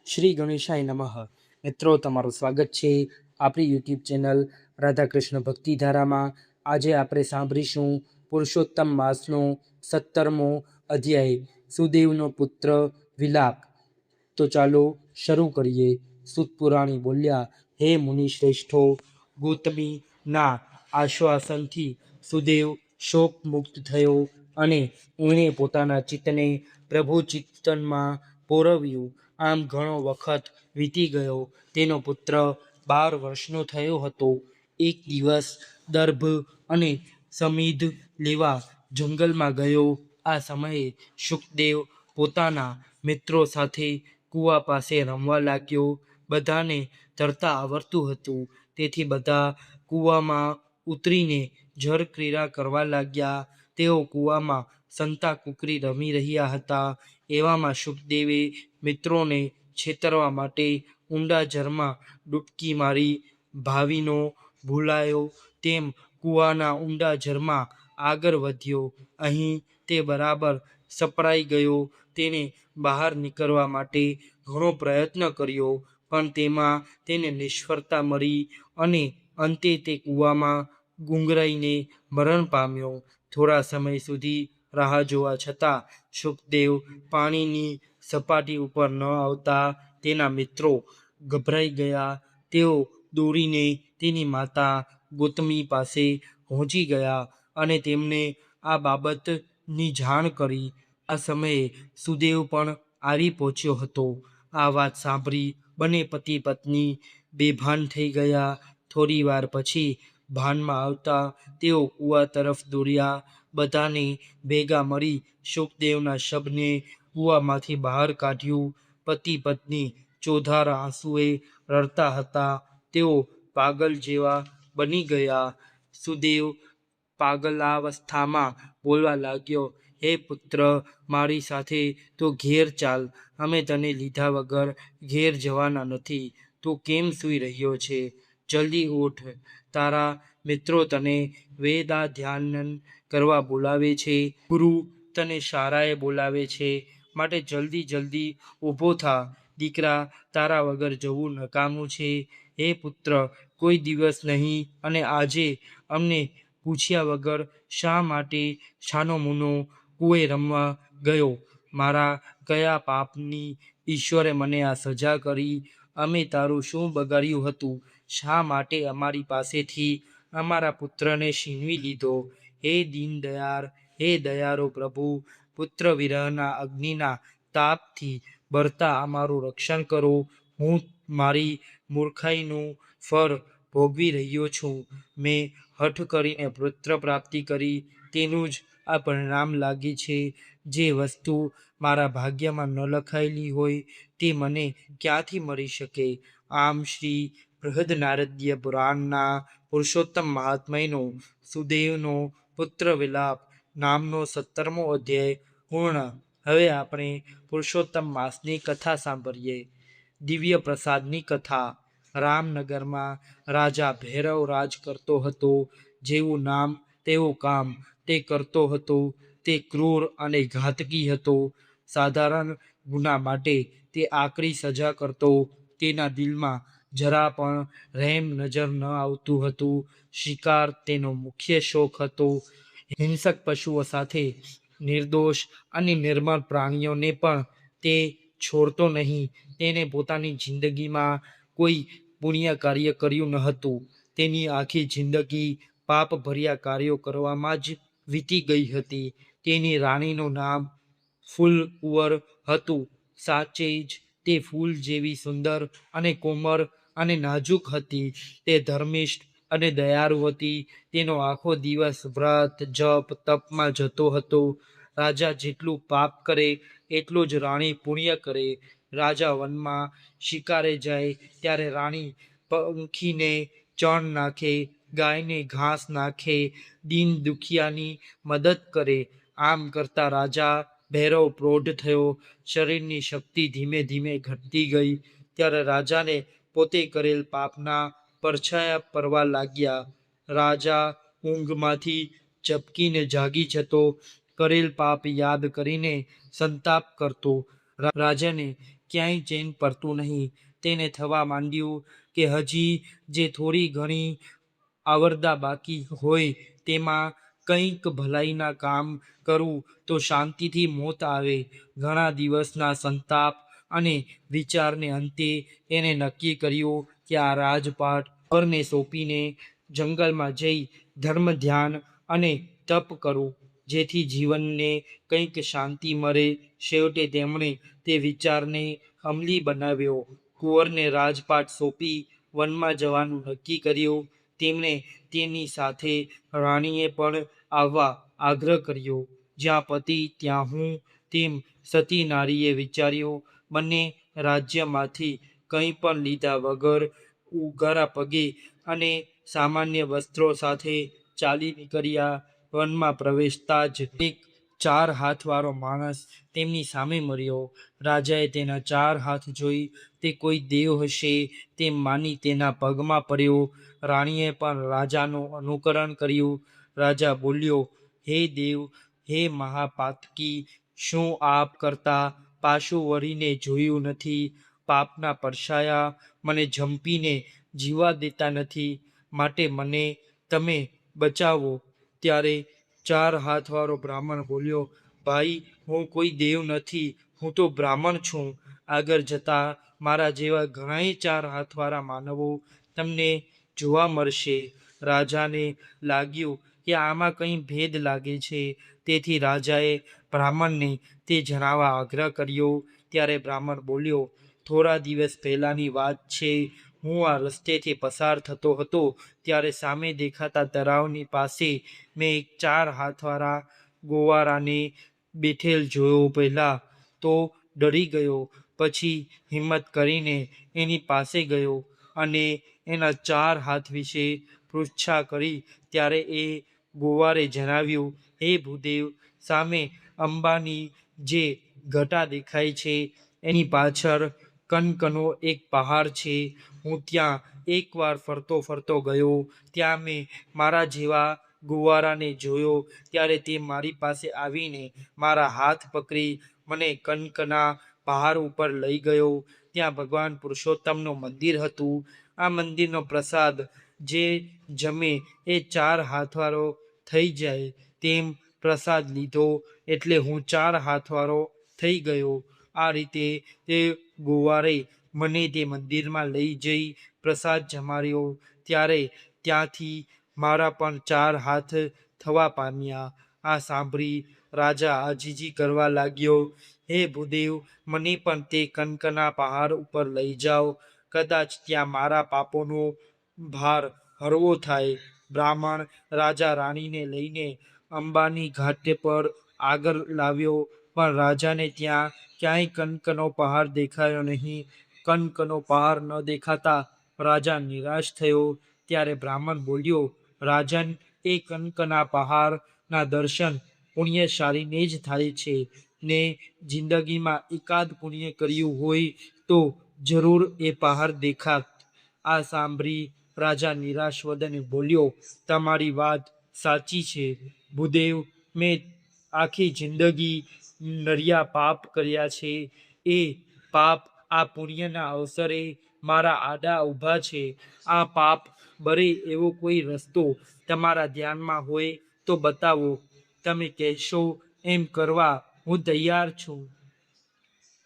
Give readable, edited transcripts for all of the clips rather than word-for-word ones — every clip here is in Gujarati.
શ્રી ગણેશાય નમઃ. મિત્રો, તમારું સ્વાગત છે આપણી યુટ્યુબ ચેનલ રાધાકૃષ્ણ ભક્તિધારામાં. આજે આપણે સાંભળીશું પુરુષોત્તમ માસનો 17મો અધ્યાય, સુદેવનો પુત્ર વિલાપ. તો ચાલો શરૂ કરીએ. સૂત પુરાણી બોલ્યા, હે મુનિ શ્રેષ્ઠો, ગૌતમી ના આશ્વાસનથી સુદેવ શોક મુક્ત થયો અને એણે પોતાના ચિત્તને પ્રભુ ચિંતનમાં પોરવ્યું. આમ ઘણો વખત વીતી ગયો. તેનો પુત્ર 12 વર્ષનો થયો હતો. એક દિવસ દર્ભ અને સમિધ લેવા જંગલમાં ગયો. આ સમયે શુકદેવ પોતાના મિત્રો સાથે કૂવા પાસે રમવા લાગ્યો. બધાને તરતા આવડતું હતું, તેથી બધા કૂવામાં ઉતરીને જળક્રીડા કરવા લાગ્યા. તેઓ કૂવામાં સંતા કુકરી રમી રહ્યા હતા. એવામાં શુકદેવે મિત્રોને છેતરવા માટે ઊંડા જળમાં ડૂબકી મારી. ભાવીનો ભૂલાયો તેમ કૂવાના ઊંડા જળમાં આગળ વધ્યો. અહીં તે બરાબર સપડાઈ ગયો. તેણે બહાર નીકળવા માટે ઘણો પ્રયત્ન કર્યો, પણ તેમાં તેને નિષ્ફળતા મળી અને અંતે તે કૂવામાં ગુંગરાઈને મરણ પામ્યો. થોડા સમય સુધી રાહ જોવા છતાં શુકદેવ પાણીની સપાટી ઉપર ન આવતા તેના મિત્રો ગભરાઈ ગયા. તેઓ દોડીને તેની માતા ગૌતમી પાસે પહોંચી ગયા અને તેમને આ બાબતની જાણ કરી. આ સમયે સુદેવ પણ આવી પહોંચ્યો હતો. આ વાત સાંભળી બંને પતિ પત્ની બેભાન થઈ ગયા. થોડી વાર પછી ભાનમાં આવતા તેઓ કૂવા તરફ દોડ્યા. બધાને ભેગા મળી શુકદેવના શબને કૂવામાંથી બહાર કાઢ્યું. પતિ પત્ની ચોધાર આંસુએ રડતા હતા. તેઓ પાગલ જેવા બની ગયા. સુદેવ પાગલાવસ્થામાં બોલવા લાગ્યો, હે પુત્ર, મારી સાથે તું ઘેર ચાલ. અમે તને લીધા વગર ઘેર જવાના નથી. તું કેમ સૂઈ રહ્યો છે? જલ્દી ઊઠ. તારા મિત્રો તને વેદાધ્યયન કરવા બોલાવે છે. ગુરુ તને શાળાએ બોલાવે છે. માટે જલ્દી જલ્દી ઊભો થા. દીકરા, તારા વગર જવું નકામું છે. હે પુત્ર, કોઈ દિવસ નહીં અને આજે અમને પૂછ્યા વગર શા માટે છાનોમાનો કૂએ રમવા ગયો? મારા કયા પાપની ઈશ્વરે મને આ સજા કરી? અમે તારું શું બગાડ્યું હતું? શા માટે અમારી પાસેથી અમારા પુત્રને છીનવી લીધો? હે દીનદયાળ, હે દયાળુ પ્રભુ, પુત્ર વિરહના અગ્નિના તાપથી બળતા અમારું રક્ષણ કરો. હું મારી મૂર્ખાઈનું ફળ ભોગવી રહ્યો છું. મેં હઠ કરીને પુત્ર પ્રાપ્તિ કરી, તેનું જ આ પરિણામ લાગે છે. જે વસ્તુ મારા ભાગ્યમાં ન લખાયેલી હોય તે મને ક્યાંથી મળી શકે? આમ શ્રી બૃહદનારદીય પુરાણના પુરુષોત્તમ મહાત્મ્યનો સુદેવનો પુત્ર વિલાપ નામનો 17મો અધ્યાય પૂર્ણ. હવે આપણે પુરુષોત્તમ માસની કથા સાંભળીએ. દિવ્ય પ્રસાદની કથા. રામનગરમાં રાજા ભૈરવ રાજ કરતો હતો. જેવું નામ તેવું કામ તે કરતો હતો. તે ક્રૂર અને ઘાતકી હતો. સાધારણ ગુના માટે તે આકરી સજા કરતો. તેના દિલમાં જરા પણ રહેમ નજર ન આવતું હતું. શિકાર તેનો મુખ્ય શોખ હતો. હિંસક પશુઓ સાથે નિર્દોષ અને નિર્મળ પ્રાણીઓને પણ તે છોડતો નહીં. તેણે પોતાની જિંદગીમાં કોઈ પુણ્ય કાર્ય કર્યું ન હતું. તેની આખી જિંદગી પાપભર્યા કાર્યો કરવામાં જ વીતી ગઈ હતી. તેની રાણીનું નામ ફૂલકુંવર હતું. સાચે જ તે ફૂલ જેવી સુંદર અને કોમળ અને નાજુક હતી. તે ધર્મિષ્ઠ અને દયાળુ હતી. તેનો આખો દિવસ વ્રત જપ તપમાં જતો હતો. રાજા જેટલું પાપ કરે એટલું જ રાણી પુણ્ય કરે. રાજા વનમાં શિકારે જાય ત્યારે રાણી પંખીને ચણ નાખે, ગાયને ઘાસ નાખે, દીન દુખિયાની મદદ કરે. આમ કરતા રાજા ભૈરવ પ્રૌઢ થયો. શરીરની શક્તિ ધીમે ધીમે ઘટતી ગઈ. ત્યારે રાજાને પોતે કરેલ પાપના પડછાયા પડવા લાગ્યા. રાજા ઊંઘમાંથી ઝબકીને જાગી જતો. કરેલ પાપ યાદ કરીને સંતાપ કરતો. રાજાને ક્યાંય ચેન પડતું નહીં. તેને થવા માંડ્યું કે હજી જે થોડી ઘણી આવરદા બાકી હોય તેમાં કંઈક ભલાઈના કામ કરું તો શાંતિથી મોત આવે. ઘણા દિવસના સંતાપ અને વિચારને અંતે એને નક્કી કર્યું કે આ રાજપાટ અકબરને સોંપીને જંગલમાં જઈ ધર્મ ધ્યાન અને તપ કરું, જેથી જીવનને કંઈક શાંતિ મળે. છેવટે તેમણે તે વિચારને અમલી બનાવ્યો. કુંવરને રાજપાટ સોંપી વનમાં જવાનું નક્કી કર્યું. તેમણે તેની સાથે રાણીએ પણ આવવા આગ્રહ કર્યો. જ્યાં પતિ ત્યાં હું તેમ સતી નારીએ વિચાર્યું. બંને રાજ્યમાંથી કંઈ પણ લીધા વગર ઉઘાડા પગે અને સામાન્ય વસ્ત્રો સાથે ચાલી નીકળ્યા. વનમાં પ્રવેશતા જ એક 4 હાથવાળો માણસ તેમની સામે મળ્યો. રાજાએ તેના 4 હાથ જોઈ તે કોઈ દેવ હશે તેમ માની તેના પગમાં પડ્યો. રાણીએ પણ રાજાનું અનુકરણ કર્યું. રાજા બોલ્યો, હે દેવ, હે મહાપાતકી, શું આપ કરતાં પાછું વળીને જોયું નથી? પાપના પડછાયા મને ઝંપીને જીવવા દેતા નથી, માટે મને તમે બચાવો. ત્યારે 4 હાથવાળો બ્રાહ્મણ બોલ્યો, ભાઈ, હું કોઈ દેવ નથી, હું તો બ્રાહ્મણ છું. આગળ જતાં મારા જેવા ઘણાય 4 હાથવાળા માનવો તમને જોવા મળશે. રાજાને લાગ્યું કે આમાં કંઈ ભેદ લાગે છે, તેથી રાજાએ બ્રાહ્મણને તે જણાવવા આગ્રહ કર્યો. ત્યારે બ્રાહ્મણ બોલ્યો, થોડા દિવસ પહેલાંની વાત છે. હું આ રસ્તેથી પસાર થતો હતો ત્યારે સામે દેખાતા તળાવની પાસે મેં એક 4 હાથવાળા ગોવાળાને બેઠેલ જોયો. પહેલાં તો ડરી ગયો, પછી હિંમત કરીને એની પાસે ગયો અને એના 4 હાથ વિશે પૃચ્છા કરી. ત્યારે એ ગોવાળે જણાવ્યું, હે ભૂદેવ, સામે અંબાની જે ઘટા દેખાય છે એની પાછળ કનકનો એક પહાડ છે. હું ત્યાં એકવાર ફરતો ફરતો ગયો. ત્યાં મેં મારા જેવા ગોવાળાને જોયો. ત્યારે તે મારી પાસે આવીને મારા હાથ પકડી મને કનકના પહાડ ઉપર લઈ ગયો. ત્યાં ભગવાન પુરુષોત્તમનું મંદિર હતું. આ મંદિરનો પ્રસાદ જે જમે એ 4 હાથવાળો થઈ જાય તેમ પ્રસાદ લીધો એટલે હું 4 હાથવાળો થઈ ગયો. આ રીતે તે ગોવાળે મને તે મંદિરમાં લઈ જઈ પ્રસાદ જમાડ્યો. ત્યારે ત્યાંથી મારા પણ 4 હાથ થવા પામ્યા. આ સાંભળી રાજા આજીજી કરવા લાગ્યો. હે ભૂદેવ, મને પણ તે કનકના પહાડ ઉપર લઈ જાઓ. કદાચ ત્યાં મારા પાપોનો ભાર હળવો થાય. બ્રાહ્મણ રાજા રાણીને લઈને અંબાની ઘાટ પર આગળ લાવ્યો, પણ રાજાને ત્યાં ક્યાંય કનકનો પહાડ દેખાયો નહીં. કનકનો પહાડ ન દેખાતા રાજા નિરાશ થયો. ત્યારે બ્રાહ્મણ બોલ્યો, રાજન, એ કનકના પહાડના દર્શન પુણ્યશાળીને જ થાય છે, ને જિંદગીમાં એકાદ પુણ્ય કર્યું હોય તો જરૂર એ પહાડ દેખાત. આ સાંભળી રાજા નિરાશ વદને બોલ્યો, તમારી વાત સાચી છે ભૂદેવ. મેં આખી જિંદગી નરિયા પાપ કર્યા છે. એ પાપ આ પુણ્યના અવસરે મારા આડા ઊભા છે. આ પાપ બરે એવો કોઈ રસ્તો તમારા ધ્યાનમાં હોય તો બતાવો. તમે કહેશો એમ કરવા હું તૈયાર છું.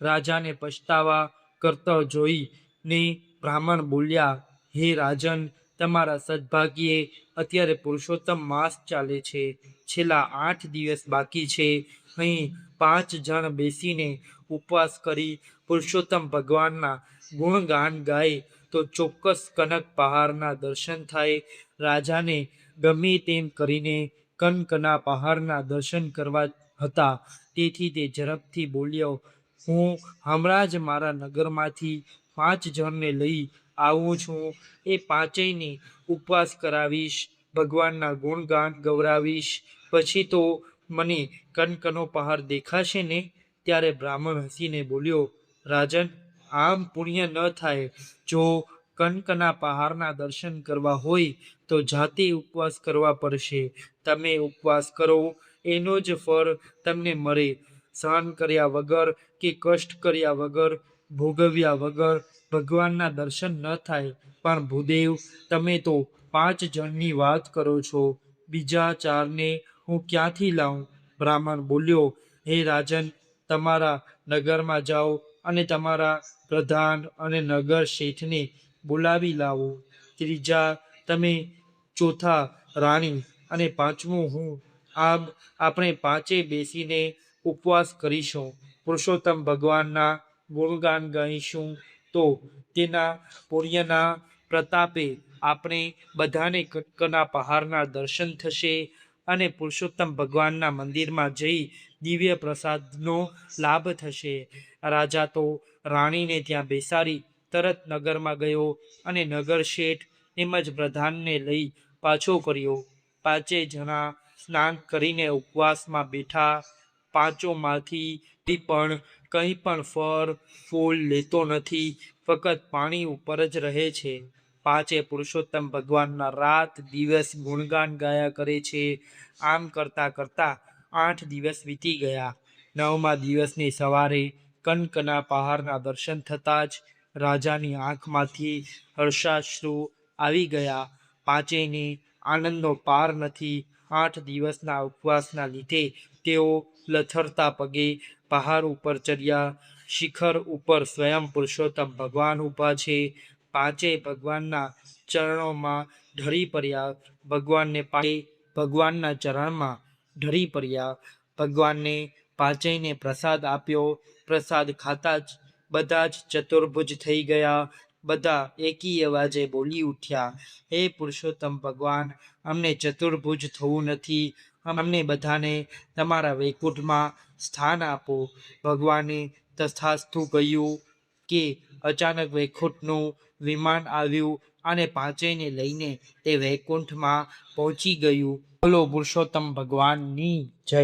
રાજાને પછતાવા કરતો જોઈને બ્રાહ્મણ બોલ્યા, હે રાજન, તમારા સદભાગ્યે અત્યારે પુરુષોત્તમ માસ ચાલે છે. છેલ્લા 8 દિવસ બાકી છે. અહીં 5 જણ બેસીને ઉપવાસ કરી પુરુષોત્તમ ભગવાનના ગુણગાન ગાય તો ચોક્કસ કનક પહાડના દર્શન થાય. રાજાને ગમે તેમ કરીને કનકના પહાડના દર્શન કરવા હતા, તેથી તે ઝડપથી બોલ્યો, હું હમણાં જ મારા નગરમાંથી 5 જણને લઈ આવું છું. એ 5યને ઉપવાસ કરાવીશ, ભગવાનના ગુણગાન ગવડાવીશ, પછી તો મને કનકનો પહાડ દેખાશે ને? ત્યારે બ્રાહ્મણ હસીને બોલ્યો, રાજન, આમ પુણ્ય ન થાય. જો કનકના પહાડના દર્શન કરવા હોય તો જાતે ઉપવાસ કરવા પડશે. તમે ઉપવાસ કરો એનો જ ફળ તમને મળે. સહન કર્યા વગર કે કષ્ટ કર્યા વગર ભોગવ્યા વગર ભગવાનના દર્શન ન થાય. પણ ભૂદેવ, તમે તો 5 જણની વાત કરો છો, બીજા 4ને હું ક્યાંથી લાવું? બ્રાહ્મણ બોલ્યો, હે રાજન, તમારા નગરમાં જાઓ અને તમારા પ્રધાન અને નગર શેઠને બોલાવી લાવો. ત્રીજા તમે, ચોથા રાણી અને પાંચમું હું. આમ આપણે પાંચે બેસીને ઉપવાસ કરીશું, પુરુષોત્તમ ભગવાનના ગુણગાન ગાઈશું, તો તેના પુણ્યના પ્રતાપે આપણે બધાને કનકના પહાડના દર્શન થશે અને પુરુષોત્તમ ભગવાનના મંદિરમાં જઈ દિવ્ય પ્રસાદનો લાભ થશે. રાજા તો રાણીને ત્યાં બેસાડી તરત નગરમાં ગયો અને નગર શેઠ તેમજ પ્રધાનને લઈ પાછો કર્યો. પાંચે જણા સ્નાન કરીને ઉપવાસમાં બેઠા. પાંચોમાંથી પણ કંઈ પણ ફળ ફૂલ લેતો નથી, ફક્ત પાણી ઉપર જ રહે છે. પાંચે પુરુષોત્તમ ભગવાનના રાત દિવસ ગુણગાન ગાયા કરે છે. આમ કરતાં કરતાં 8 દિવસ વીતી ગયા. 9મા દિવસની સવારે કનકના પહાડના દર્શન થતાં જ રાજાની આંખમાંથી હર્ષાશ્રુ આવી ગયા. પાંચેયને આનંદનો પાર નથી. 8 દિવસના ઉપવાસના લીધે તેઓ લથડતા પગે પહાડ ઉપર ચડ્યા. શિખર ઉપર સ્વયં પુરુષોત્તમ ભગવાન ઊભા છે. પાંચેય ભગવાનના ચરણોમાં ઢળી પડ્યા. ભગવાનના ચરણમાં ઢળી પડ્યા. ભગવાને પાંચેયને પ્રસાદ આપ્યો. પ્રસાદ ખાતા જ બધા જ ચતુર્ભુજ થઈ ગયા. બધા એકી અવાજે બોલી ઉઠ્યા, હે પુરુષોત્તમ ભગવાન, અમને ચતુર્ભુજ થવું નથી, અમને બધાને તમારા વૈકુંઠમાં સ્થાન આપો. ભગવાને તથાસ્તુ કહ્યું કે અચાનક વૈકુંઠનું વિમાન આવ્યું અને પાંચેયને લઈને તે વૈકુંઠમાં પહોંચી ગયું. બોલો પુરુષોત્તમ ભગવાનની જય.